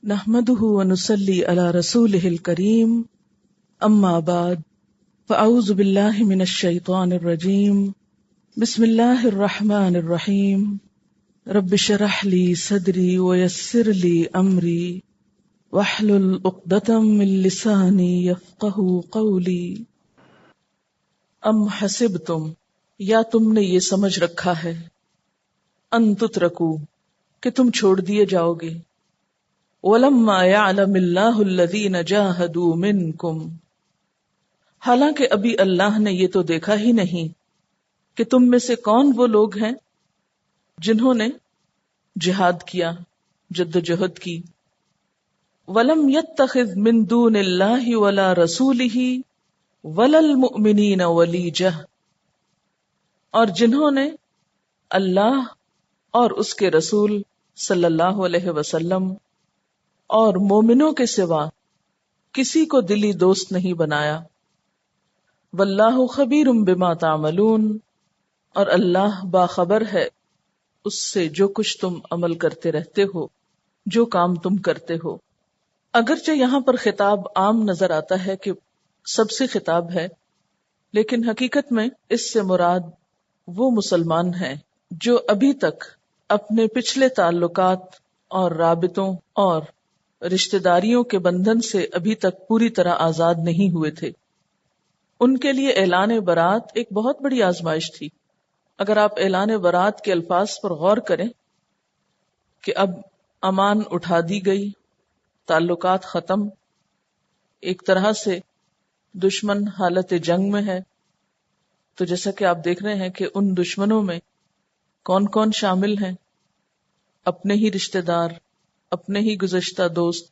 نحمده ونصلي على رسوله الكريم اما بعد فاعوذ بالله من الشيطان الرجيم بسم الله الرحمن الرحيم رب اشرح لي صدري ويسر لي امري واحلل عقدة من لساني يفقهوا قولي ام حسبتم یا تم نے یہ سمجھ رکھا ہے ان تترکو کہ تم چھوڑ دیے جاؤ گے وَلَمَّا يَعْلَمِ اللَّهُ الَّذِينَ جَاهَدُوا مِنْكُمْ حالانکہ ابھی اللہ نے یہ تو دیکھا ہی نہیں کہ تم میں سے کون وہ لوگ ہیں جنہوں نے جہاد کیا، جدوجہد کی. وَلَمْ يَتَّخِذْ مِن دُونِ اللَّهِ وَلَا رَسُولِهِ وَلَا الْمُؤْمِنِينَ وَلِيجَةً اور جنہوں نے اللہ اور اس کے رسول صلی اللہ علیہ وسلم اور مومنوں کے سوا کسی کو دلی دوست نہیں بنایا. واللہ خبیر بما تعملون اور اللہ باخبر ہے اس سے جو کچھ تم عمل کرتے رہتے ہو، جو کام تم کرتے ہو. اگرچہ یہاں پر خطاب عام نظر آتا ہے کہ سب سے خطاب ہے، لیکن حقیقت میں اس سے مراد وہ مسلمان ہیں جو ابھی تک اپنے پچھلے تعلقات اور رابطوں اور رشتہ داریوں کے بندھن سے ابھی تک پوری طرح آزاد نہیں ہوئے تھے. ان کے لیے اعلان برات ایک بہت بڑی آزمائش تھی. اگر آپ اعلان برات کے الفاظ پر غور کریں کہ اب امان اٹھا دی گئی، تعلقات ختم، ایک طرح سے دشمن حالت جنگ میں ہے، تو جیسا کہ آپ دیکھ رہے ہیں کہ ان دشمنوں میں کون کون شامل ہیں؟ اپنے ہی رشتہ دار، اپنے ہی گزشتہ دوست،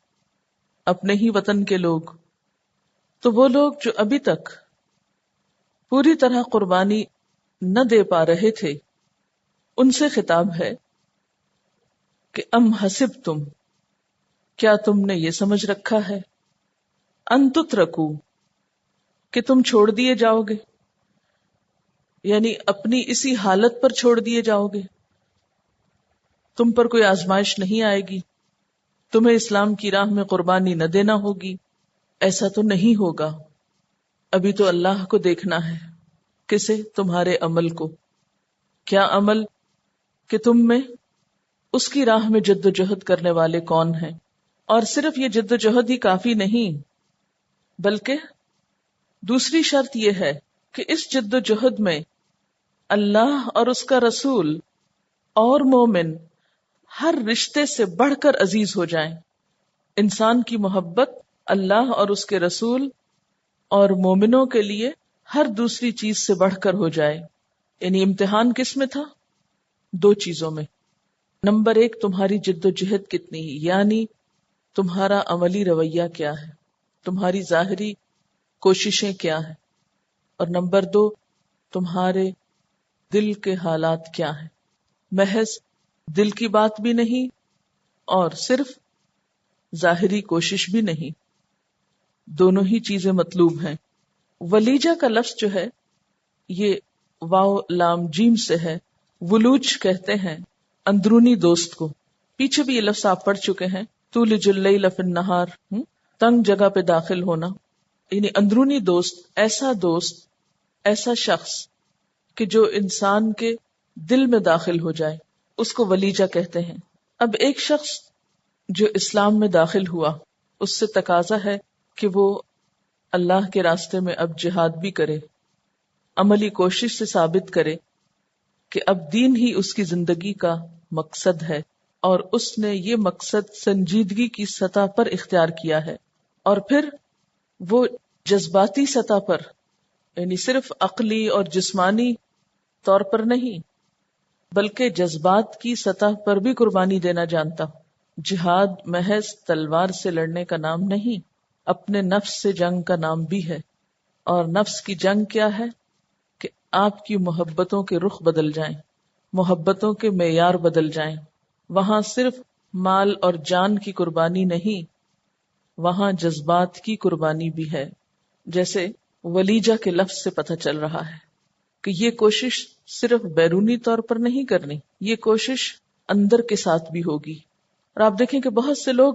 اپنے ہی وطن کے لوگ. تو وہ لوگ جو ابھی تک پوری طرح قربانی نہ دے پا رہے تھے، ان سے خطاب ہے کہ ام حسبتم کیا تم نے یہ سمجھ رکھا ہے ان تترکو کہ تم چھوڑ دیے جاؤ گے، یعنی اپنی اسی حالت پر چھوڑ دیے جاؤ گے، تم پر کوئی آزمائش نہیں آئے گی، تمہیں اسلام کی راہ میں قربانی نہ دینا ہوگی. ایسا تو نہیں ہوگا. ابھی تو اللہ کو دیکھنا ہے. کسے؟ تمہارے عمل کو. کیا عمل؟ کہ تم میں اس کی راہ میں جد و جہد کرنے والے کون ہیں. اور صرف یہ جد و جہد ہی کافی نہیں، بلکہ دوسری شرط یہ ہے کہ اس جد و جہد میں اللہ اور اس کا رسول اور مومن ہر رشتے سے بڑھ کر عزیز ہو جائیں. انسان کی محبت اللہ اور اس کے رسول اور مومنوں کے لیے ہر دوسری چیز سے بڑھ کر ہو جائے. یعنی امتحان کس میں تھا؟ دو چیزوں میں. نمبر ایک، تمہاری جد و جہد کتنی ہے، یعنی تمہارا عملی رویہ کیا ہے، تمہاری ظاہری کوششیں کیا ہیں. اور نمبر دو، تمہارے دل کے حالات کیا ہیں. محض دل کی بات بھی نہیں اور صرف ظاہری کوشش بھی نہیں، دونوں ہی چیزیں مطلوب ہیں. ولیجہ کا لفظ جو ہے یہ واو لام جیم سے ہے. ولوج کہتے ہیں اندرونی دوست کو. پیچھے بھی یہ لفظ آپ پڑھ چکے ہیں، تولج اللیل فی النہار، تنگ جگہ پہ داخل ہونا. یعنی اندرونی دوست، ایسا شخص کہ جو انسان کے دل میں داخل ہو جائے، اس کو ولیجہ کہتے ہیں. اب ایک شخص جو اسلام میں داخل ہوا، اس سے تقاضا ہے کہ وہ اللہ کے راستے میں اب جہاد بھی کرے، عملی کوشش سے ثابت کرے کہ اب دین ہی اس کی زندگی کا مقصد ہے، اور اس نے یہ مقصد سنجیدگی کی سطح پر اختیار کیا ہے. اور پھر وہ جذباتی سطح پر، یعنی صرف عقلی اور جسمانی طور پر نہیں، بلکہ جذبات کی سطح پر بھی قربانی دینا جانتا. جہاد محض تلوار سے لڑنے کا نام نہیں، اپنے نفس سے جنگ کا نام بھی ہے. اور نفس کی جنگ کیا ہے؟ کہ آپ کی محبتوں کے رخ بدل جائیں، محبتوں کے معیار بدل جائیں. وہاں صرف مال اور جان کی قربانی نہیں، وہاں جذبات کی قربانی بھی ہے. جیسے ولیجہ کے لفظ سے پتہ چل رہا ہے کہ یہ کوشش صرف بیرونی طور پر نہیں کرنی، یہ کوشش اندر کے ساتھ بھی ہوگی. اور آپ دیکھیں کہ بہت سے لوگ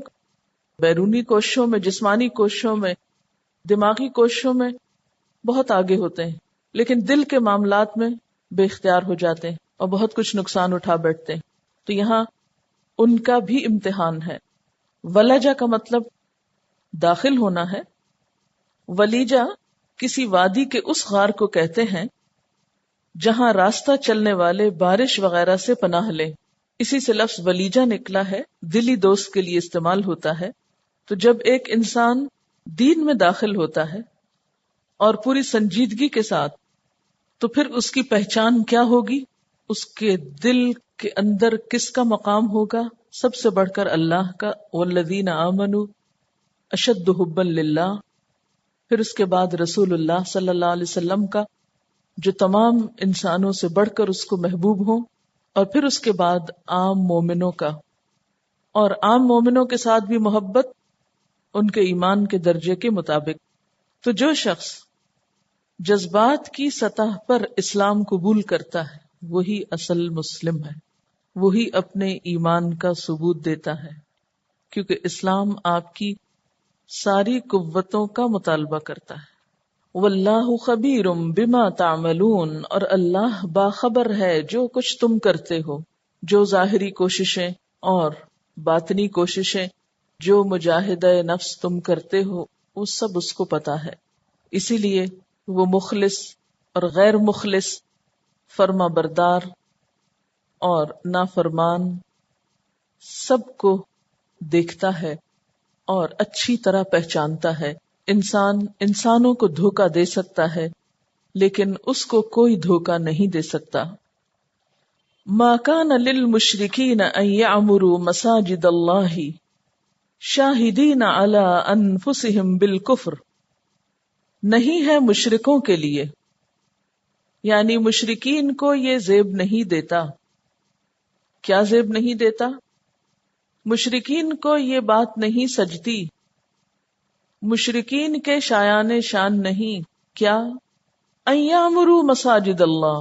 بیرونی کوششوں میں، جسمانی کوششوں میں، دماغی کوششوں میں بہت آگے ہوتے ہیں، لیکن دل کے معاملات میں بے اختیار ہو جاتے ہیں اور بہت کچھ نقصان اٹھا بیٹھتے ہیں. تو یہاں ان کا بھی امتحان ہے. ولجا کا مطلب داخل ہونا ہے. ولیجا کسی وادی کے اس غار کو کہتے ہیں جہاں راستہ چلنے والے بارش وغیرہ سے پناہ لیں. اسی سے لفظ ولیجا نکلا ہے، دلی دوست کے لیے استعمال ہوتا ہے. تو جب ایک انسان دین میں داخل ہوتا ہے اور پوری سنجیدگی کے ساتھ، تو پھر اس کی پہچان کیا ہوگی؟ اس کے دل کے اندر کس کا مقام ہوگا؟ سب سے بڑھ کر اللہ کا. والذین آمنوا اشد حبا للہ. پھر اس کے بعد رسول اللہ صلی اللہ علیہ وسلم کا جو تمام انسانوں سے بڑھ کر اس کو محبوب ہوں، اور پھر اس کے بعد عام مومنوں کا. اور عام مومنوں کے ساتھ بھی محبت ان کے ایمان کے درجے کے مطابق. تو جو شخص جذبات کی سطح پر اسلام قبول کرتا ہے وہی اصل مسلم ہے، وہی اپنے ایمان کا ثبوت دیتا ہے، کیونکہ اسلام آپ کی ساری قوتوں کا مطالبہ کرتا ہے. واللہ خبیر بما تعملون، اور اللہ باخبر ہے جو کچھ تم کرتے ہو، جو ظاہری کوششیں اور باطنی کوششیں، جو مجاہدہ نفس تم کرتے ہو، وہ سب اس کو پتا ہے. اسی لیے وہ مخلص اور غیر مخلص، فرما بردار اور نافرمان سب کو دیکھتا ہے اور اچھی طرح پہچانتا ہے. انسان انسانوں کو دھوکہ دے سکتا ہے لیکن اس کو کوئی دھوکہ نہیں دے سکتا. ما کان للمشرکین ان یعمروا مساجد اللہ شاہدین علی انفسہم بالکفر. نہیں ہے مشرکوں کے لیے، یعنی مشرکین کو یہ زیب نہیں دیتا. کیا زیب نہیں دیتا؟ مشرکین کو یہ بات نہیں سجتی، مشرکین کے شایان شان نہیں. کیا؟ ان یعمروا مساجد اللہ،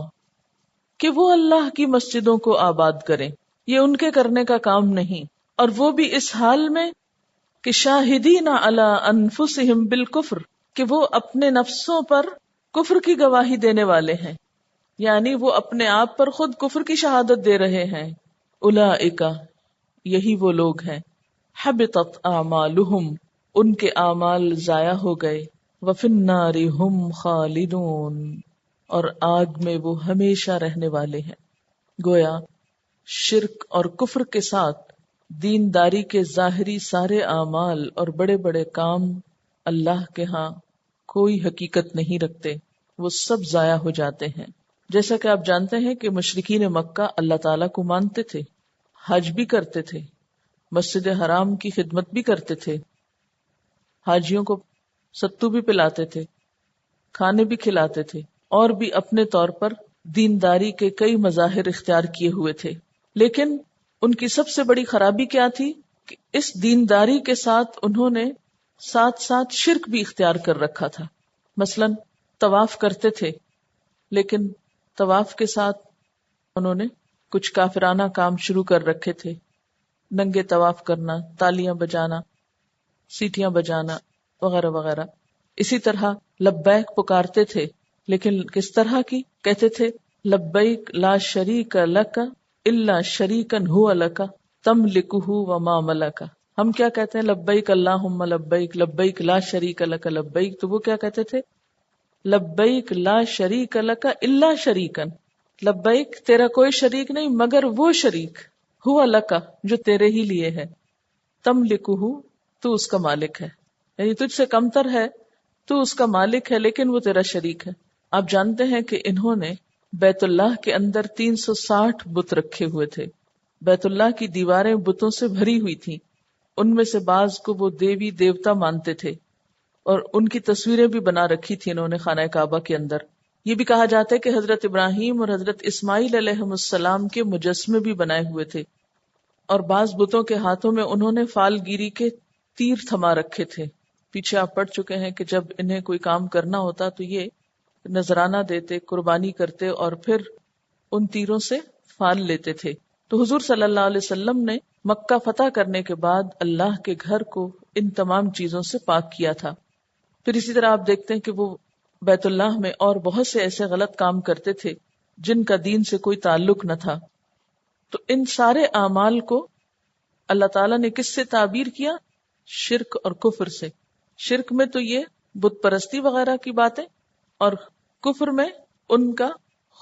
کہ وہ اللہ کی مسجدوں کو آباد کریں. یہ ان کے کرنے کا کام نہیں، اور وہ بھی اس حال میں کہ شاہدین علی انفسہم بالکفر، کہ وہ اپنے نفسوں پر کفر کی گواہی دینے والے ہیں، یعنی وہ اپنے آپ پر خود کفر کی شہادت دے رہے ہیں. اولئک، یہی وہ لوگ ہیں، حبطت اعمالہم، ان کے اعمال ضائع ہو گئے. وفی النار ہم خالدون، اور آگ میں وہ ہمیشہ رہنے والے ہیں. گویا شرک اور کفر کے ساتھ دینداری کے ظاہری سارے اعمال اور بڑے بڑے کام اللہ کے ہاں کوئی حقیقت نہیں رکھتے، وہ سب ضائع ہو جاتے ہیں. جیسا کہ آپ جانتے ہیں کہ مشرکین مکہ اللہ تعالیٰ کو مانتے تھے، حج بھی کرتے تھے، مسجد حرام کی خدمت بھی کرتے تھے، حاجیوں کو ستو بھی پلاتے تھے، کھانے بھی کھلاتے تھے، اور بھی اپنے طور پر دینداری کے کئی مظاہر اختیار کیے ہوئے تھے. لیکن ان کی سب سے بڑی خرابی کیا تھی کہ اس دینداری کے ساتھ انہوں نے ساتھ ساتھ شرک بھی اختیار کر رکھا تھا. مثلا طواف کرتے تھے، لیکن طواف کے ساتھ انہوں نے کچھ کافرانہ کام شروع کر رکھے تھے، ننگے طواف کرنا، تالیاں بجانا، سیٹیاں بجانا وغیرہ وغیرہ. اسی طرح لبیک پکارتے تھے، لیکن کس طرح کی؟ کہتے تھے لبیک لا شریک لک الا شریکا هو لک تملکہ وما ملک. ہم کیا کہتے ہیں؟ لبیک اللہم لبیک، لبیک لا شریک لک لبیک. تو وہ کیا کہتے تھے؟ لبیک لا شریک لک الا شریکا، لبیک تیرا کوئی شریک نہیں مگر وہ شریک، ہوا لک جو تیرے ہی لیے ہے، تملکہ تو اس کا مالک ہے، یعنی تجھ سے کمتر ہے، تو اس کا مالک ہے لیکن وہ تیرا شریک ہے. آپ جانتے ہیں کہ انہوں نے بیت اللہ کے اندر 360 بت رکھے ہوئے تھے. بیت اللہ کی دیواریں بتوں سے بھری ہوئی تھیں. ان میں سے بعض کو وہ دیوی دیوتا مانتے تھے اور ان کی تصویریں بھی بنا رکھی تھی انہوں نے خانہ کعبہ کے اندر. یہ بھی کہا جاتا ہے کہ حضرت ابراہیم اور حضرت اسماعیل علیہ السلام کے مجسمے بھی بنائے ہوئے تھے، اور بعض بتوں کے ہاتھوں میں انہوں نے فال گیری کے تیر تھما رکھے تھے. پیچھے آپ پڑھ چکے ہیں کہ جب انہیں کوئی کام کرنا ہوتا تو یہ نذرانہ دیتے، قربانی کرتے اور پھر ان تیروں سے فال لیتے تھے. تو حضور صلی اللہ علیہ وسلم نے مکہ فتح کرنے کے بعد اللہ کے گھر کو ان تمام چیزوں سے پاک کیا تھا. پھر اسی طرح آپ دیکھتے ہیں کہ وہ بیت اللہ میں اور بہت سے ایسے غلط کام کرتے تھے جن کا دین سے کوئی تعلق نہ تھا. تو ان سارے اعمال کو اللہ تعالیٰ نے کس سے تعبیر کیا؟ شرک اور کفر سے. شرک میں تو یہ بت پرستی وغیرہ کی باتیں، اور کفر میں ان کا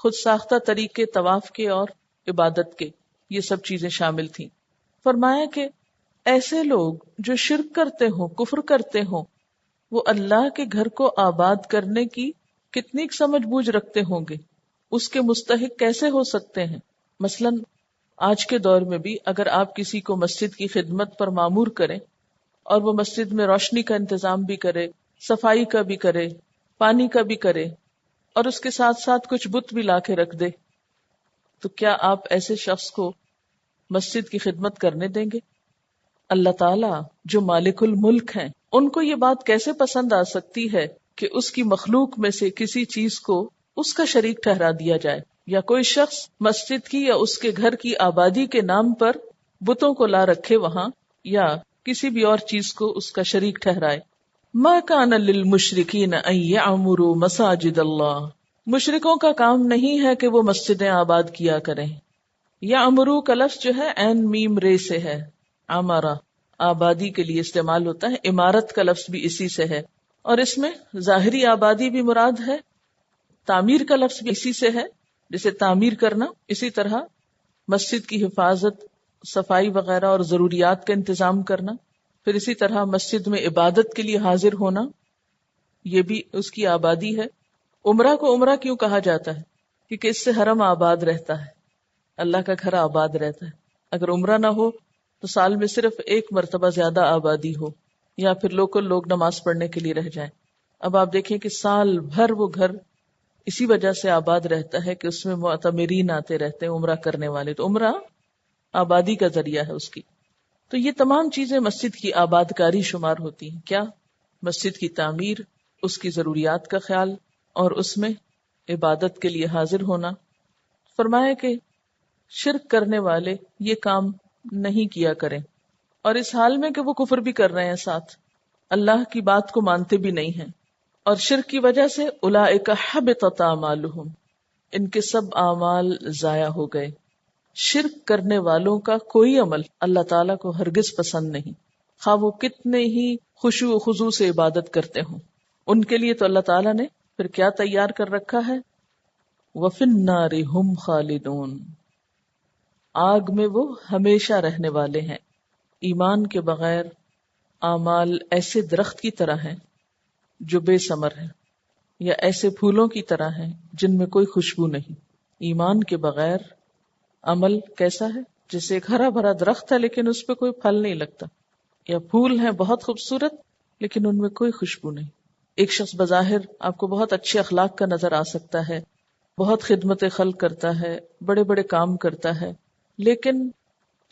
خود ساختہ طریقے طواف کے اور عبادت کے، یہ سب چیزیں شامل تھیں. فرمایا کہ ایسے لوگ جو شرک کرتے ہوں، کفر کرتے ہوں، وہ اللہ کے گھر کو آباد کرنے کی کتنی سمجھ بوجھ رکھتے ہوں گے، اس کے مستحق کیسے ہو سکتے ہیں. مثلاً آج کے دور میں بھی اگر آپ کسی کو مسجد کی خدمت پر مامور کریں اور وہ مسجد میں روشنی کا انتظام بھی کرے، صفائی کا بھی کرے، پانی کا بھی کرے، اور اس کے ساتھ ساتھ کچھ بت بھی لا کے رکھ دے، تو کیا آپ ایسے شخص کو مسجد کی خدمت کرنے دیں گے؟ اللہ تعالیٰ جو مالک الملک ہیں، ان کو یہ بات کیسے پسند آ سکتی ہے کہ اس کی مخلوق میں سے کسی چیز کو اس کا شریک ٹھہرا دیا جائے، یا کوئی شخص مسجد کی یا اس کے گھر کی آبادی کے نام پر بتوں کو لا رکھے وہاں، یا کسی بھی اور چیز کو اس کا شریک ٹھہرائے. ما کان للمشرکین ان یعمروا مساجد اللہ، مشرکوں کا کام نہیں ہے کہ وہ مسجدیں آباد کیا کریں. یعمرو کا لفظ جو ہے عین میم رے سے ہے، عمرہ آبادی کے لیے استعمال ہوتا ہے. عمارت کا لفظ بھی اسی سے ہے، اور اس میں ظاہری آبادی بھی مراد ہے. تعمیر کا لفظ بھی اسی سے ہے، جیسے تعمیر کرنا. اسی طرح مسجد کی حفاظت، صفائی وغیرہ اور ضروریات کا انتظام کرنا. پھر اسی طرح مسجد میں عبادت کے لیے حاضر ہونا، یہ بھی اس کی آبادی ہے. عمرہ کو عمرہ کیوں کہا جاتا ہے؟ کیونکہ اس سے حرم آباد رہتا ہے، اللہ کا گھر آباد رہتا ہے. اگر عمرہ نہ ہو تو سال میں صرف ایک مرتبہ زیادہ آبادی ہو، یا پھر لوکل لوگ نماز پڑھنے کے لیے رہ جائیں. اب آپ دیکھیں کہ سال بھر وہ گھر اسی وجہ سے آباد رہتا ہے کہ اس میں معتمرین آتے رہتے ہیں، عمرہ کرنے والے. تو عمرہ آبادی کا ذریعہ ہے اس کی. تو یہ تمام چیزیں مسجد کی آباد کاری شمار ہوتی ہیں. کیا؟ مسجد کی تعمیر، اس کی ضروریات کا خیال، اور اس میں عبادت کے لیے حاضر ہونا. فرمایا کہ شرک کرنے والے یہ کام نہیں کیا کریں، اور اس حال میں کہ وہ کفر بھی کر رہے ہیں، ساتھ اللہ کی بات کو مانتے بھی نہیں ہیں. اور شرک کی وجہ سے اولئک حبطت اعمالہم، ان کے سب اعمال ضائع ہو گئے. شرک کرنے والوں کا کوئی عمل اللہ تعالیٰ کو ہرگز پسند نہیں، خواہ وہ کتنے ہی خشوع و خضوع سے عبادت کرتے ہوں. ان کے لیے تو اللہ تعالیٰ نے پھر کیا تیار کر رکھا ہے؟ وَفِي النَّارِ هُمْ خَالِدُونَ، آگ میں وہ ہمیشہ رہنے والے ہیں. ایمان کے بغیر اعمال ایسے درخت کی طرح ہیں جو بے ثمر ہیں، یا ایسے پھولوں کی طرح ہیں جن میں کوئی خوشبو نہیں. ایمان کے بغیر عمل کیسا ہے؟ جیسے ایک ہرا بھرا درخت ہے لیکن اس پہ کوئی پھل نہیں لگتا، یا پھول ہیں بہت خوبصورت لیکن ان میں کوئی خوشبو نہیں. ایک شخص بظاہر آپ کو بہت اچھے اخلاق کا نظر آ سکتا ہے، بہت خدمت خلق کرتا ہے، بڑے بڑے کام کرتا ہے، لیکن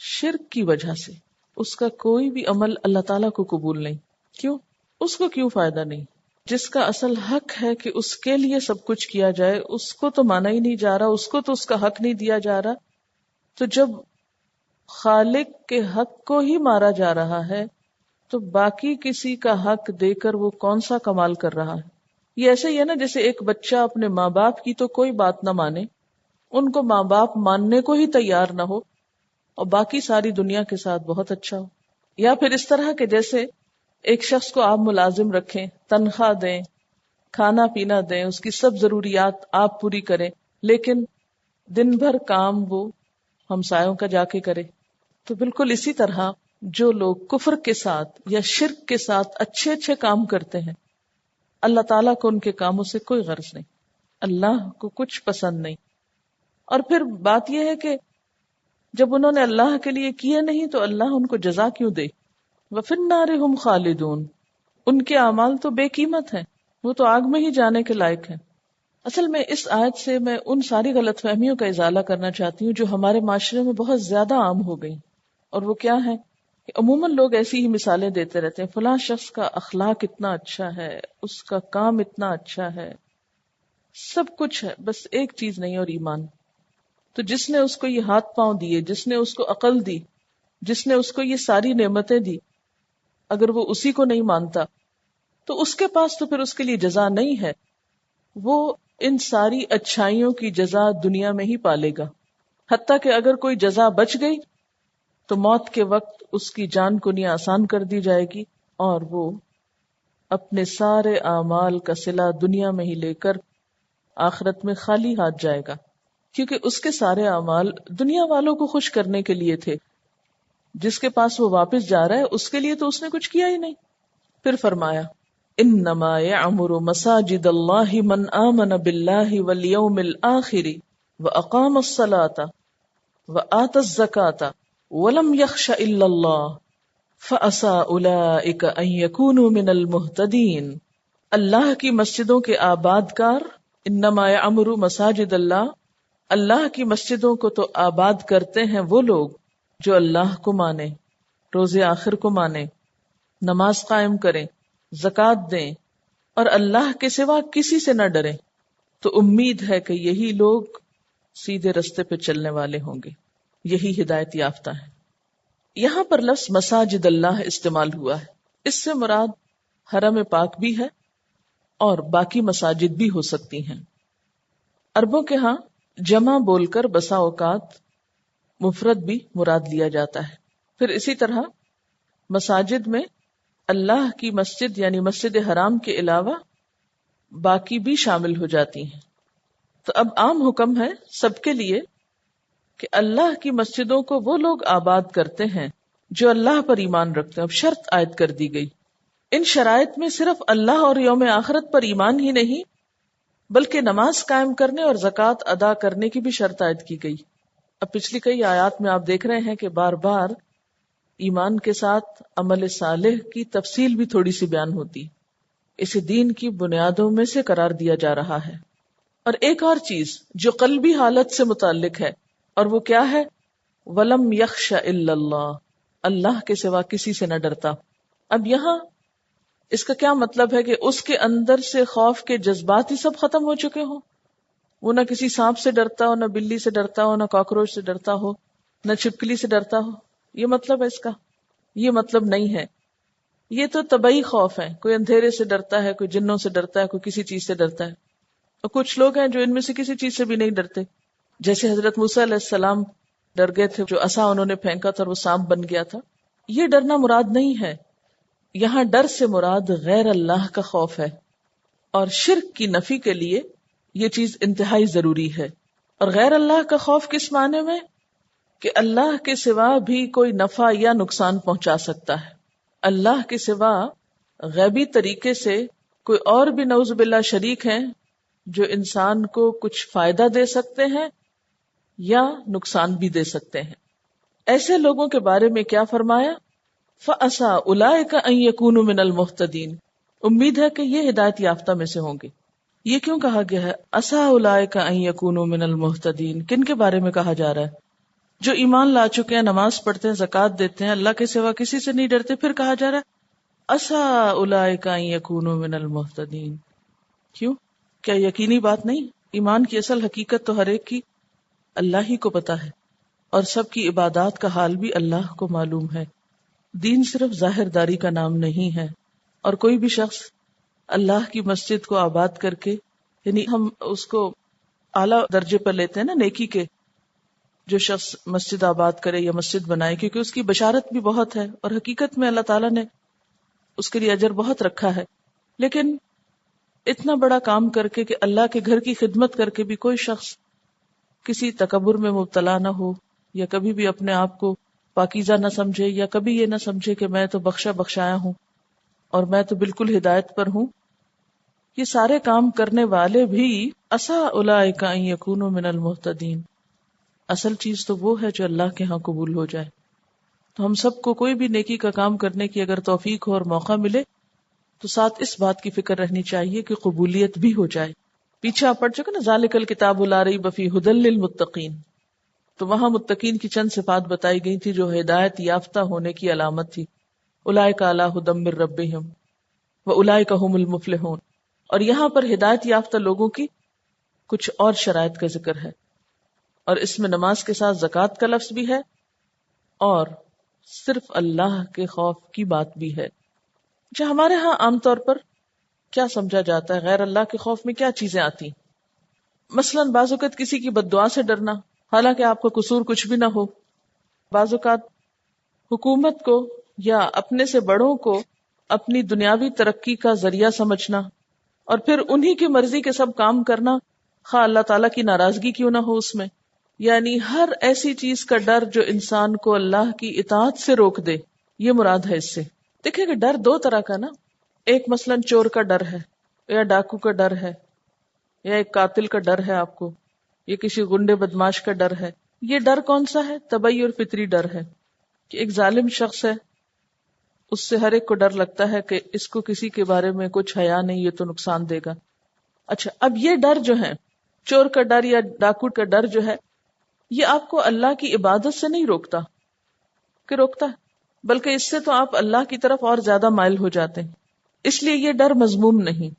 شرک کی وجہ سے اس کا کوئی بھی عمل اللہ تعالیٰ کو قبول نہیں. کیوں؟ اس کو کیوں فائدہ نہیں؟ جس کا اصل حق ہے کہ اس کے لیے سب کچھ کیا جائے، اس کو تو مانا ہی نہیں جا رہا، اس کو تو اس کا حق نہیں دیا جا رہا. تو جب خالق کے حق کو ہی مارا جا رہا ہے تو باقی کسی کا حق دے کر وہ کون سا کمال کر رہا ہے؟ یہ ایسے ہی ہے نا جیسے ایک بچہ اپنے ماں باپ کی تو کوئی بات نہ مانے، ان کو ماں باپ ماننے کو ہی تیار نہ ہو، اور باقی ساری دنیا کے ساتھ بہت اچھا ہو. یا پھر اس طرح کہ جیسے ایک شخص کو آپ ملازم رکھیں، تنخواہ دیں، کھانا پینا دیں، اس کی سب ضروریات آپ پوری کریں، لیکن دن بھر کام وہ ہمسایوں کا جا کے کرے. تو بالکل اسی طرح جو لوگ کفر کے ساتھ یا شرک کے ساتھ اچھے اچھے کام کرتے ہیں، اللہ تعالیٰ کو ان کے کاموں سے کوئی غرض نہیں، اللہ کو کچھ پسند نہیں. اور پھر بات یہ ہے کہ جب انہوں نے اللہ کے لیے کیے نہیں تو اللہ ان کو جزا کیوں دے؟ وَفِي النَّارِ هُمْ خَالِدُونَ، ان کے اعمال تو بے قیمت ہیں، وہ تو آگ میں ہی جانے کے لائق ہیں. اصل میں اس آیت سے میں ان ساری غلط فہمیوں کا ازالہ کرنا چاہتی ہوں جو ہمارے معاشرے میں بہت زیادہ عام ہو گئی. اور وہ کیا ہے کہ عموماً لوگ ایسی ہی مثالیں دیتے رہتے ہیں، فلاں شخص کا اخلاق اتنا اچھا ہے، اس کا کام اتنا اچھا ہے، سب کچھ ہے، بس ایک چیز نہیں، اور ایمان. تو جس نے اس کو یہ ہاتھ پاؤں دیے، جس نے اس کو عقل دی، جس نے اس کو یہ ساری نعمتیں دی، اگر وہ اسی کو نہیں مانتا تو اس کے پاس تو پھر اس کے لیے جزا نہیں ہے، وہ ان ساری اچھائیوں کی جزا دنیا میں ہی پالے گا، حتیٰ کہ اگر کوئی جزا بچ گئی تو موت کے وقت اس کی جان کنی آسان کر دی جائے گی، اور وہ اپنے سارے اعمال کا صلہ دنیا میں ہی لے کر آخرت میں خالی ہاتھ جائے گا، کیونکہ اس کے سارے اعمال دنیا والوں کو خوش کرنے کے لیے تھے، جس کے پاس وہ واپس جا رہا ہے اس کے لیے تو اس نے کچھ کیا ہی نہیں۔ پھر فرمایا انما یعمر مساجد اللہ من آمن باللہ والیوم الآخر واقام الصلاۃ وآت الزکاۃ ولم یخش الا اللہ فعسى اولئک ان یکونوا من المہتدین۔ اللہ کی مسجدوں کے آباد کار، انما یعمر مساجد اللہ، اللہ کی مسجدوں کو تو آباد کرتے ہیں وہ لوگ جو اللہ کو مانے، روز آخر کو مانے، نماز قائم کریں، زکوٰۃ دیں اور اللہ کے سوا کسی سے نہ ڈریں، تو امید ہے کہ یہی لوگ سیدھے رستے پہ چلنے والے ہوں گے، یہی ہدایت یافتہ ہیں۔ یہاں پر لفظ مساجد اللہ استعمال ہوا ہے، اس سے مراد حرم پاک بھی ہے اور باقی مساجد بھی ہو سکتی ہیں۔ عربوں کے ہاں جمع بول کر بسا اوقات مفرد بھی مراد لیا جاتا ہے۔ پھر اسی طرح مساجد میں اللہ کی مسجد یعنی مسجد حرام کے علاوہ باقی بھی شامل ہو جاتی ہیں۔ تو اب عام حکم ہے سب کے لیے کہ اللہ کی مسجدوں کو وہ لوگ آباد کرتے ہیں جو اللہ پر ایمان رکھتے ہیں۔ اب شرط عائد کر دی گئی، ان شرائط میں صرف اللہ اور یوم آخرت پر ایمان ہی نہیں بلکہ نماز قائم کرنے اور زکوٰۃ ادا کرنے کی بھی شرط عائد کی گئی۔ اب پچھلی کئی آیات میں آپ دیکھ رہے ہیں کہ بار بار ایمان کے ساتھ عمل صالح کی تفصیل بھی تھوڑی سی بیان ہوتی، اسے دین کی بنیادوں میں سے قرار دیا جا رہا ہے۔ اور ایک اور چیز جو قلبی حالت سے متعلق ہے، اور وہ کیا ہے؟ وَلَمْ يَخْشَ إِلَّا اللَّهِ، اللہ کے سوا کسی سے نہ ڈرتا۔ اب یہاں اس کا کیا مطلب ہے کہ اس کے اندر سے خوف کے جذبات ہی سب ختم ہو چکے ہوں، وہ نہ کسی سانپ سے ڈرتا ہو، نہ بلی سے ڈرتا ہو، نہ کاکروچ سے ڈرتا ہو، نہ چھپکلی سے ڈرتا ہو، یہ مطلب ہے اس کا؟ یہ مطلب نہیں ہے، یہ تو طبعی خوف ہے، کوئی اندھیرے سے ڈرتا ہے، کوئی جنوں سے ڈرتا ہے، کوئی کسی چیز سے ڈرتا ہے، اور کچھ لوگ ہیں جو ان میں سے کسی چیز سے بھی نہیں ڈرتے، جیسے حضرت موسیٰ علیہ السلام ڈر گئے تھے، جو عصا انہوں نے پھینکا تھا اور وہ سانپ بن گیا تھا۔ یہ ڈرنا مراد نہیں ہے، یہاں ڈر سے مراد غیر اللہ کا خوف ہے، اور شرک کی نفی کے لیے یہ چیز انتہائی ضروری ہے۔ اور غیر اللہ کا خوف کس معنی میں؟ کہ اللہ کے سوا بھی کوئی نفع یا نقصان پہنچا سکتا ہے، اللہ کے سوا غیبی طریقے سے کوئی اور بھی نعوذ باللہ شریک ہیں جو انسان کو کچھ فائدہ دے سکتے ہیں یا نقصان بھی دے سکتے ہیں۔ ایسے لوگوں کے بارے میں کیا فرمایا؟ فَأَسَىٰ أُولَٰئِكَ أَن يَكُونُوا مِنَ الْمُهْتَدِينَ، امید ہے کہ یہ ہدایت یافتہ میں سے ہوں گے۔ یہ کیوں کہا گیا ہے أَسَىٰ أُولَٰئِكَ أَن يَكُونُوا مِنَ الْمُهْتَدِينَ؟ کن کے بارے میں کہا جا رہا ہے؟ جو ایمان لا چکے ہیں، نماز پڑھتے ہیں، زکوٰۃ دیتے ہیں، اللہ کے سوا کسی سے نہیں ڈرتے، پھر کہا جا رہا ہے أَسَىٰ أُولَٰئِكَ أَن يَكُونُوا مِنَ الْمُهْتَدِينَ۔ کیوں؟ کیا یقینی بات نہیں؟ ایمان کی اصل حقیقت تو ہر ایک کی اللہ ہی کو پتا ہے، اور سب کی عبادات کا حال بھی اللہ کو معلوم ہے۔ دین صرف ظاہر داری کا نام نہیں ہے، اور کوئی بھی شخص اللہ کی مسجد کو آباد کر کے، یعنی ہم اس کو اعلیٰ درجے پر لیتے ہیں نا نیکی کے، جو شخص مسجد آباد کرے یا مسجد بنائے، کیونکہ اس کی بشارت بھی بہت ہے اور حقیقت میں اللہ تعالیٰ نے اس کے لیے اجر بہت رکھا ہے۔ لیکن اتنا بڑا کام کر کے کہ اللہ کے گھر کی خدمت کر کے بھی کوئی شخص کسی تکبر میں مبتلا نہ ہو، یا کبھی بھی اپنے آپ کو پاکیزہ نہ سمجھے، یا کبھی یہ نہ سمجھے کہ میں تو بخشا بخشایا ہوں اور میں تو بالکل ہدایت پر ہوں، یہ سارے کام کرنے والے بھی عسیٰ اولئک ان یکونوا من المہتدین۔ اصل چیز تو وہ ہے جو اللہ کے ہاں قبول ہو جائے۔ تو ہم سب کو کوئی بھی نیکی کا کام کرنے کی اگر توفیق ہو اور موقع ملے تو ساتھ اس بات کی فکر رہنی چاہیے کہ قبولیت بھی ہو جائے۔ پیچھے آپ پڑھ چکے نا ذالک الکتاب لا ریب فیہ ھدی للمتقین، تو وہاں متقین کی چند صفات بتائی گئی تھی جو ہدایت یافتہ ہونے کی علامت تھی۔ اولئک علی ھدی من ربہم واولئک ھم المفلحون۔ اور یہاں پر ہدایت یافتہ لوگوں کی کچھ اور شرائط کا ذکر ہے، اور اس میں نماز کے ساتھ زکوٰۃ کا لفظ بھی ہے اور صرف اللہ کے خوف کی بات بھی ہے۔ جو ہمارے ہاں عام طور پر کیا سمجھا جاتا ہے؟ غیر اللہ کے خوف میں کیا چیزیں آتی ہیں؟ مثلاً بعض اوقات کسی کی بد دعا سے ڈرنا، حالانکہ آپ کا قصور کچھ بھی نہ ہو. بعض اوقات حکومت کو یا اپنے سے بڑوں کو اپنی دنیاوی ترقی کا ذریعہ سمجھنا اور پھر انہی کی مرضی کے سب کام کرنا، خواہ اللہ تعالیٰ کی ناراضگی کیوں نہ ہو اس میں. یعنی ہر ایسی چیز کا ڈر جو انسان کو اللہ کی اطاعت سے روک دے، یہ مراد ہے اس سے. دیکھیں کہ ڈر دو طرح کا نا، ایک مثلاً چور کا ڈر ہے، یا ڈاکو کا ڈر ہے، یا ایک قاتل کا ڈر ہے آپ کو، یا کسی غنڈے بدماش کا ڈر ہے. یہ ڈر کون سا ہے؟ طبعی اور فطری ڈر ہے کہ ایک ظالم شخص ہے، اس سے ہر ایک کو ڈر لگتا ہے کہ اس کو کسی کے بارے میں کچھ حیا نہیں، یہ تو نقصان دے گا. اچھا، اب یہ ڈر جو ہے، چور کا ڈر یا ڈاکو کا ڈر جو ہے، یہ آپ کو اللہ کی عبادت سے نہیں روکتا کہ روکتا ہے، بلکہ اس سے تو آپ اللہ کی طرف اور زیادہ مائل ہو جاتے ہیں، اس لیے یہ ڈر مذموم نہیں.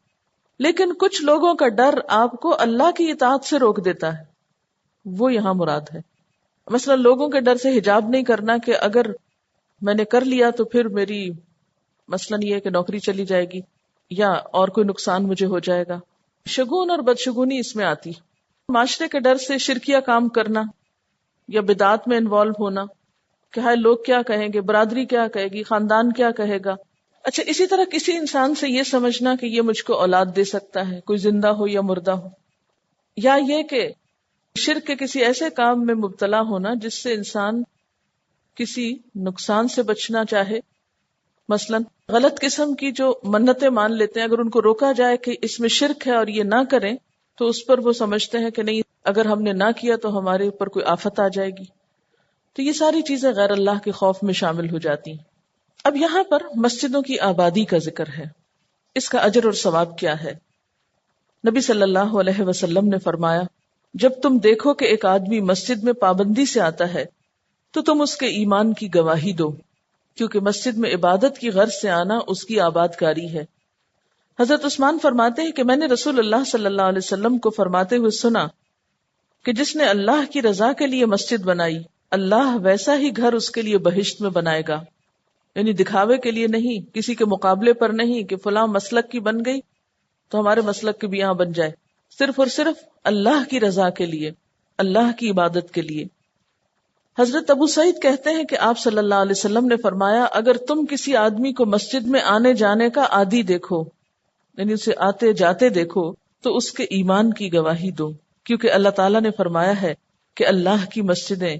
لیکن کچھ لوگوں کا ڈر آپ کو اللہ کی اطاعت سے روک دیتا ہے، وہ یہاں مراد ہے. مثلا لوگوں کے ڈر سے حجاب نہیں کرنا کہ اگر میں نے کر لیا تو پھر میری مثلا یہ کہ نوکری چلی جائے گی یا اور کوئی نقصان مجھے ہو جائے گا. شگون اور بدشگونی اس میں آتی. معاشرے کے ڈر سے شرکیہ کام کرنا یا بدعات میں انوالو ہونا کہ ہائے لوگ کیا کہیں گے، برادری کیا کہے گی، خاندان کیا کہے گا. اچھا، اسی طرح کسی انسان سے یہ سمجھنا کہ یہ مجھ کو اولاد دے سکتا ہے، کوئی زندہ ہو یا مردہ ہو، یا یہ کہ شرک کے کسی ایسے کام میں مبتلا ہونا جس سے انسان کسی نقصان سے بچنا چاہے. مثلا غلط قسم کی جو منتیں مان لیتے ہیں، اگر ان کو روکا جائے کہ اس میں شرک ہے اور یہ نہ کریں تو اس پر وہ سمجھتے ہیں کہ نہیں، اگر ہم نے نہ کیا تو ہمارے اوپر کوئی آفت آ جائے گی. تو یہ ساری چیزیں غیر اللہ کے خوف میں شامل ہو جاتی ہیں. اب یہاں پر مسجدوں کی آبادی کا ذکر ہے، اس کا اجر اور ثواب کیا ہے؟ نبی صلی اللہ علیہ وسلم نے فرمایا، جب تم دیکھو کہ ایک آدمی مسجد میں پابندی سے آتا ہے تو تم اس کے ایمان کی گواہی دو، کیونکہ مسجد میں عبادت کی غرض سے آنا اس کی آباد کاری ہے. حضرت عثمان فرماتے ہیں کہ میں نے رسول اللہ صلی اللہ علیہ وسلم کو فرماتے ہوئے سنا کہ جس نے اللہ کی رضا کے لیے مسجد بنائی، اللہ ویسا ہی گھر اس کے لیے بہشت میں بنائے گا. یعنی دکھاوے کے لیے نہیں، کسی کے مقابلے پر نہیں کہ فلاں مسلک کی بن گئی تو ہمارے مسلک کی بھی یہاں بن جائے، صرف اور صرف اللہ کی رضا کے لیے، اللہ کی عبادت کے لیے. حضرت ابو سعید کہتے ہیں کہ آپ صلی اللہ علیہ وسلم نے فرمایا، اگر تم کسی آدمی کو مسجد میں آنے جانے کا عادی دیکھو، یعنی اسے آتے جاتے دیکھو، تو اس کے ایمان کی گواہی دو، کیونکہ اللہ تعالیٰ نے فرمایا ہے کہ اللہ کی مسجدیں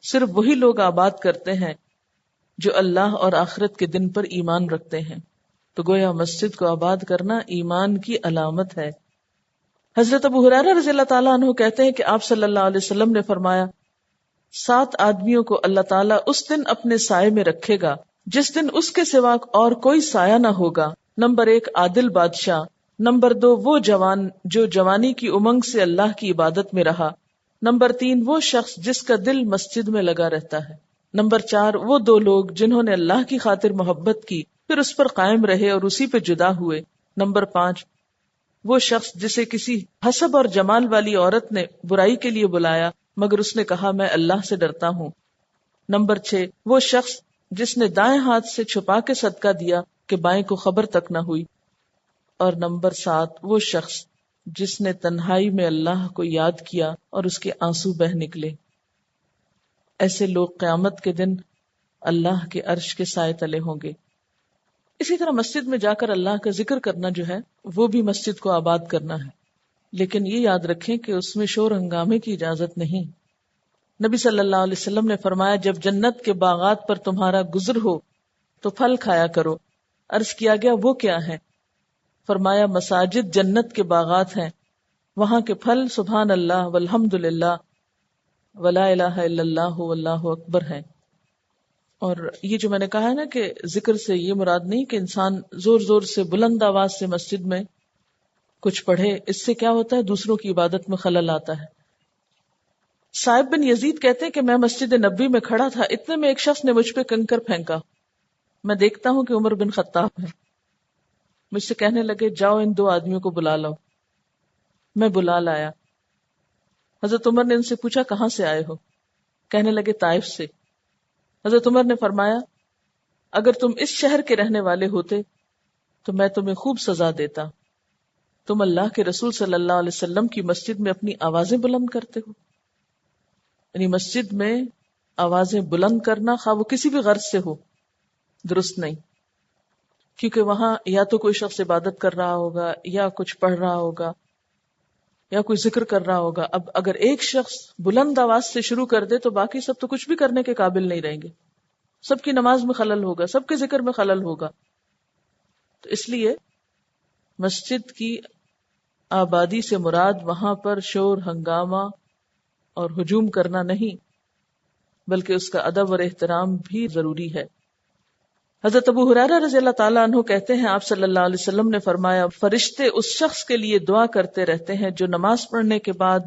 صرف وہی لوگ آباد کرتے ہیں جو اللہ اور آخرت کے دن پر ایمان رکھتے ہیں. تو گویا مسجد کو آباد کرنا ایمان کی علامت ہے. حضرت ابو ہریرہ رضی اللہ تعالیٰ عنہ کہتے ہیں کہ آپ صلی اللہ علیہ وسلم نے فرمایا، 7 آدمیوں کو اللہ تعالیٰ اس دن اپنے سائے میں رکھے گا جس دن اس کے سوا اور کوئی سایہ نہ ہوگا. نمبر 1 عادل بادشاہ، نمبر 2 وہ جوان جو جوانی کی امنگ سے اللہ کی عبادت میں رہا، نمبر 3 وہ شخص جس کا دل مسجد میں لگا رہتا ہے، نمبر 4 وہ 2 لوگ جنہوں نے اللہ کی خاطر محبت کی پھر اس پر قائم رہے اور اسی پہ جدا ہوئے، نمبر 5 وہ شخص جسے کسی حسب اور جمال والی عورت نے برائی کے لیے بلایا مگر اس نے کہا میں اللہ سے ڈرتا ہوں، نمبر 6 وہ شخص جس نے دائیں ہاتھ سے چھپا کے صدقہ دیا کہ بائیں کو خبر تک نہ ہوئی، اور نمبر 7 وہ شخص جس نے تنہائی میں اللہ کو یاد کیا اور اس کے آنسو بہہ نکلے. ایسے لوگ قیامت کے دن اللہ کے عرش کے سائے تلے ہوں گے. اسی طرح مسجد میں جا کر اللہ کا ذکر کرنا جو ہے وہ بھی مسجد کو آباد کرنا ہے، لیکن یہ یاد رکھیں کہ اس میں شور ہنگامے کی اجازت نہیں. نبی صلی اللہ علیہ وسلم نے فرمایا، جب جنت کے باغات پر تمہارا گزر ہو تو پھل کھایا کرو. عرض کیا گیا وہ کیا ہے؟ فرمایا مساجد جنت کے باغات ہیں، وہاں کے پھل سبحان اللہ والحمد للہ ولا الہ الا اللہ واللہ اکبر ہیں. اور یہ جو میں نے کہا ہے نا کہ ذکر سے یہ مراد نہیں کہ انسان زور زور سے بلند آواز سے مسجد میں کچھ پڑھے، اس سے کیا ہوتا ہے دوسروں کی عبادت میں خلل آتا ہے. صائب بن یزید کہتے ہیں کہ میں مسجد نبوی میں کھڑا تھا، اتنے میں ایک شخص نے مجھ پہ کنکر پھینکا. میں دیکھتا ہوں کہ عمر بن خطاب ہے. مجھ سے کہنے لگے جاؤ ان 2 آدمیوں کو بلا لاؤ. میں بلا لایا. حضرت عمر نے ان سے پوچھا کہاں سے آئے ہو؟ کہنے لگے طائف سے. حضرت عمر نے فرمایا اگر تم اس شہر کے رہنے والے ہوتے تو میں تمہیں خوب سزا دیتا. تم اللہ کے رسول صلی اللہ علیہ وسلم کی مسجد میں اپنی آوازیں بلند کرتے ہو. یعنی مسجد میں آوازیں بلند کرنا خواہ وہ کسی بھی غرض سے ہو درست نہیں، کیونکہ وہاں یا تو کوئی شخص عبادت کر رہا ہوگا یا کچھ پڑھ رہا ہوگا یا کوئی ذکر کر رہا ہوگا. اب اگر ایک شخص بلند آواز سے شروع کر دے تو باقی سب تو کچھ بھی کرنے کے قابل نہیں رہیں گے، سب کی نماز میں خلل ہوگا، سب کے ذکر میں خلل ہوگا. تو اس لیے مسجد کی آبادی سے مراد وہاں پر شور ہنگامہ اور ہجوم کرنا نہیں، بلکہ اس کا ادب اور احترام بھی ضروری ہے. حضرت ابو ہریرہ رضی اللہ تعالیٰ عنہ کہتے ہیں آپ صلی اللہ علیہ وسلم نے فرمایا فرشتے اس شخص کے لیے دعا کرتے رہتے ہیں جو نماز پڑھنے کے بعد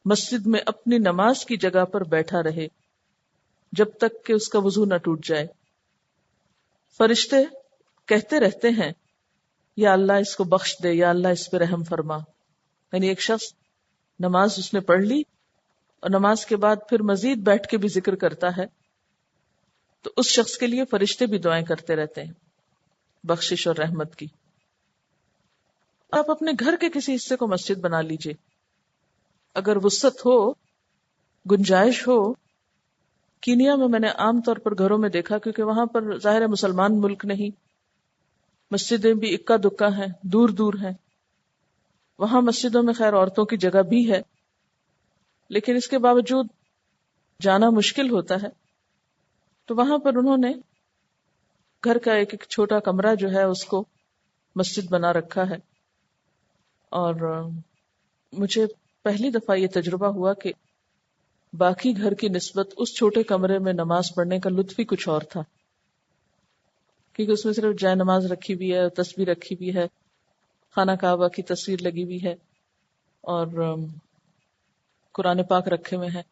مسجد میں اپنی نماز کی جگہ پر بیٹھا رہے جب تک کہ اس کا وضو نہ ٹوٹ جائے. فرشتے کہتے رہتے ہیں یا اللہ اس کو بخش دے، یا اللہ اس پہ رحم فرما. یعنی ایک شخص نماز اس نے پڑھ لی اور نماز کے بعد پھر مزید بیٹھ کے بھی ذکر کرتا ہے تو اس شخص کے لیے فرشتے بھی دعائیں کرتے رہتے ہیں بخشش اور رحمت کی. آپ اپنے گھر کے کسی حصے کو مسجد بنا لیجئے، اگر وسعت ہو، گنجائش ہو. کینیا میں نے عام طور پر گھروں میں دیکھا، کیونکہ وہاں پر ظاہر ہے مسلمان ملک نہیں، مسجدیں بھی اکا دکا ہیں، دور دور ہیں. وہاں مسجدوں میں خیر عورتوں کی جگہ بھی ہے، لیکن اس کے باوجود جانا مشکل ہوتا ہے. تو وہاں پر انہوں نے گھر کا ایک چھوٹا کمرہ جو ہے اس کو مسجد بنا رکھا ہے. اور مجھے پہلی دفعہ یہ تجربہ ہوا کہ باقی گھر کی نسبت اس چھوٹے کمرے میں نماز پڑھنے کا لطف ہی کچھ اور تھا، کیونکہ اس میں صرف جائے نماز رکھی ہوئی ہے، تسبیح رکھی ہوئی ہے، خانہ کعبہ کی تصویر لگی ہوئی ہے اور قرآن پاک رکھے ہوئے ہیں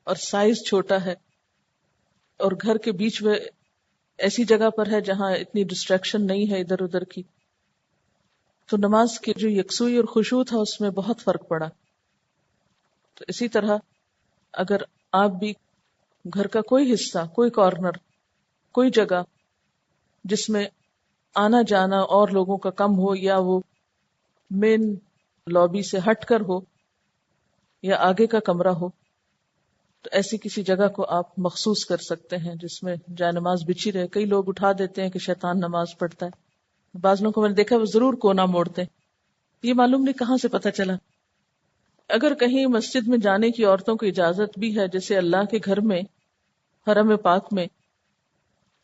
اور سائز چھوٹا ہے، اور گھر کے بیچ میں ایسی جگہ پر ہے جہاں اتنی ڈسٹریکشن نہیں ہے ادھر ادھر کی. تو نماز کی جو یکسوئی اور خشوع تھا اس میں بہت فرق پڑا. تو اسی طرح اگر آپ بھی گھر کا کوئی حصہ، کوئی کارنر، کوئی جگہ جس میں آنا جانا اور لوگوں کا کم ہو، یا وہ مین لابی سے ہٹ کر ہو یا آگے کا کمرہ ہو، تو ایسی کسی جگہ کو آپ مخصوص کر سکتے ہیں جس میں جائے نماز بچھی رہے. کئی لوگ اٹھا دیتے ہیں کہ شیطان نماز پڑھتا ہے، بعض لوگوں کو میں نے دیکھا وہ ضرور کونا موڑتے ہیں، یہ معلوم نہیں کہاں سے پتہ چلا. اگر کہیں مسجد میں جانے کی عورتوں کو اجازت بھی ہے جیسے اللہ کے گھر میں حرم پاک میں،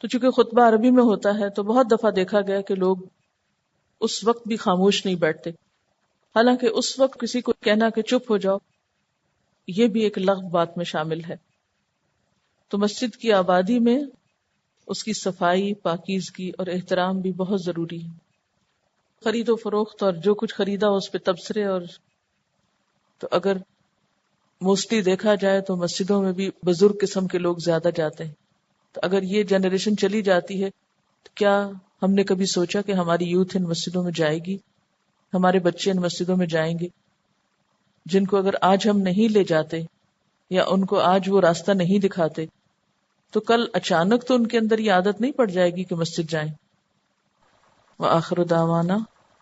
تو چونکہ خطبہ عربی میں ہوتا ہے تو بہت دفعہ دیکھا گیا کہ لوگ اس وقت بھی خاموش نہیں بیٹھتے، حالانکہ اس وقت کسی کو کہنا کہ چپ ہو جاؤ یہ بھی ایک لغو بات میں شامل ہے. تو مسجد کی آبادی میں اس کی صفائی، پاکیزگی اور احترام بھی بہت ضروری ہے. خرید و فروخت اور جو کچھ خریدا اس پہ تبصرے، اور تو اگر موسٹلی دیکھا جائے تو مسجدوں میں بھی بزرگ قسم کے لوگ زیادہ جاتے ہیں. تو اگر یہ جنریشن چلی جاتی ہے تو کیا ہم نے کبھی سوچا کہ ہماری یوتھ ان مسجدوں میں جائے گی، ہمارے بچے ان مسجدوں میں جائیں گے، جن کو اگر آج ہم نہیں لے جاتے یا ان کو آج وہ راستہ نہیں دکھاتے تو کل اچانک تو ان کے اندر یہ عادت نہیں پڑ جائے گی کہ مسجد جائیں. وآخر دعوانا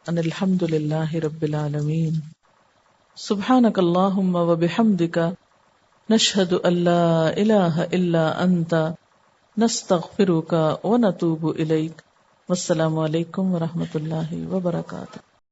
ان الحمد للہ رب العالمین. سبحانک اللہم وبحمدک نشہد ان لا الہ الا انت نستغفرک ونتوب الیک. والسلام علیکم ورحمۃ اللہ وبرکاتہ.